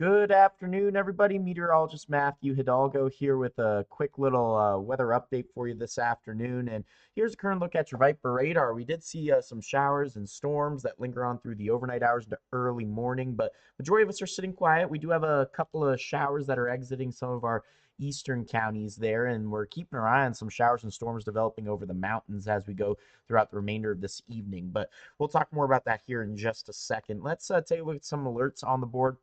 Good afternoon, everybody. Meteorologist Matthew Hidalgo here with a quick little weather update for you this afternoon. And here's a current look at your Viper radar. We did see some showers and storms that linger on through the overnight hours into early morning, but majority of us are sitting quiet. We do have a couple of showers that are exiting some of our eastern counties there, and we're keeping our eye on some showers and storms developing over the mountains as we go throughout the remainder of this evening. But we'll talk more about that here in just a second. Let's take a look at some alerts on the board.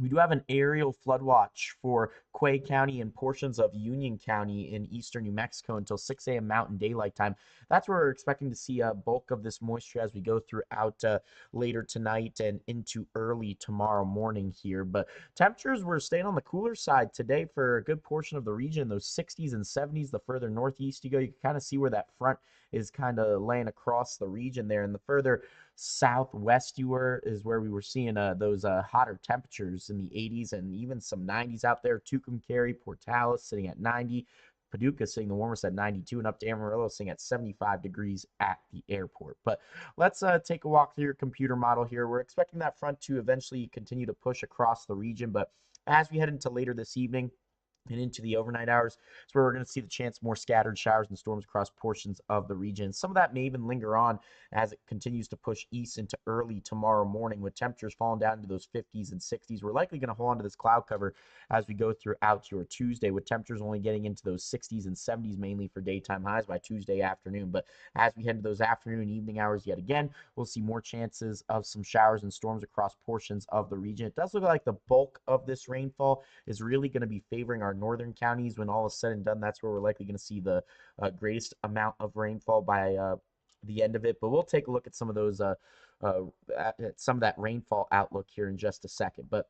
We do have an aerial flood watch for Quay County and portions of Union County in eastern New Mexico until 6 a.m. Mountain Daylight Time. That's where we're expecting to see a bulk of this moisture as we go throughout later tonight and into early tomorrow morning here. But temperatures were staying on the cooler side today for a good portion of the region, those 60s and 70s. The further northeast you go, you can kind of see where that front is kind of laying across the region there. And the further southwest you were is where we were seeing those hotter temperatures in the 80s and even some 90s out there. Tucumcari, Portales sitting at 90. Paducah sitting the warmest at 92, and up to Amarillo sitting at 75 degrees at the airport. But let's take a walk through your computer model here. We're expecting that front to eventually continue to push across the region, but as we head into later this evening and into the overnight hours, it's where we're going to see the chance more scattered showers and storms across portions of the region. Some of that may even linger on as it continues to push east into early tomorrow morning, with temperatures falling down to those 50s and 60s. We're likely going to hold on to this cloud cover as we go throughout your Tuesday, with temperatures only getting into those 60s and 70s mainly for daytime highs by Tuesday afternoon. But as we head into those afternoon and evening hours yet again, we'll see more chances of some showers and storms across portions of the region. It does look like the bulk of this rainfall is really going to be favoring our northern counties. When all is said and done, that's where we're likely going to see the greatest amount of rainfall by the end of it. But we'll take a look at some of those at some of that rainfall outlook here in just a second. But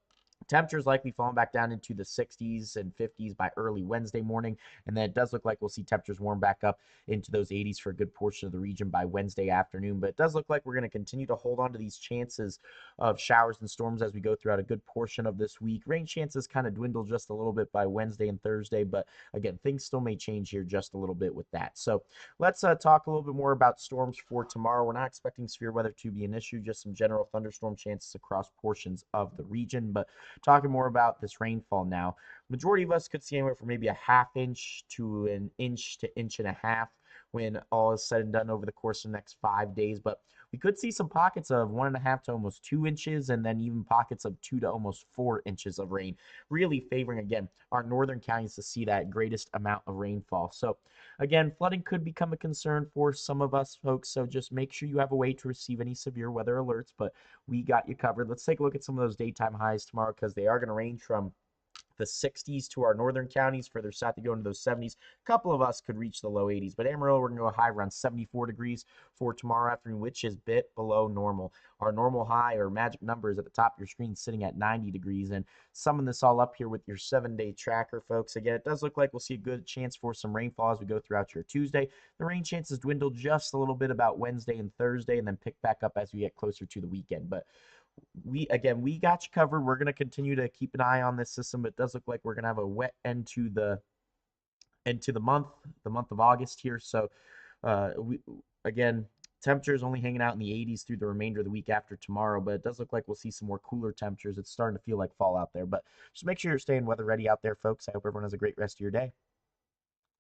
temperatures likely falling back down into the 60s and 50s by early Wednesday morning. And then it does look like we'll see temperatures warm back up into those 80s for a good portion of the region by Wednesday afternoon. But it does look like we're going to continue to hold on to these chances of showers and storms as we go throughout a good portion of this week. Rain chances kind of dwindle just a little bit by Wednesday and Thursday. But again, things still may change here just a little bit with that. So let's talk a little bit more about storms for tomorrow. We're not expecting severe weather to be an issue, just some general thunderstorm chances across portions of the region. But talking more about this rainfall now, majority of us could see anywhere from maybe a half inch to an inch to inch and a half when all is said and done over the course of the next 5 days. But we could see some pockets of 1.5 to almost 2 inches, and then even pockets of 2 to almost 4 inches of rain, really favoring, again, our northern counties to see that greatest amount of rainfall. So again, flooding could become a concern for some of us folks, so just make sure you have a way to receive any severe weather alerts, but we got you covered. Let's take a look at some of those daytime highs tomorrow, because they are going to range from the 60s to our northern counties. Further south, you go into those 70s. A couple of us could reach the low 80s, but Amarillo, we're going to go high around 74 degrees for tomorrow afternoon, which is a bit below normal. Our normal high or magic number is at the top of your screen sitting at 90 degrees. And summing this all up here with your 7-day tracker, folks, again, it does look like we'll see a good chance for some rainfall as we go throughout your Tuesday. The rain chances dwindle just a little bit about Wednesday and Thursday, and then pick back up as we get closer to the weekend. But we got you covered. We're going to continue to keep an eye on this system. It does look like we're going to have a wet end to the month of August here. So we again, temperatures only hanging out in the 80s through the remainder of the week after tomorrow, but it does look like we'll see some more cooler temperatures. It's starting to feel like fall out there, but just make sure you're staying weather ready out there, folks. I hope everyone has a great rest of your day.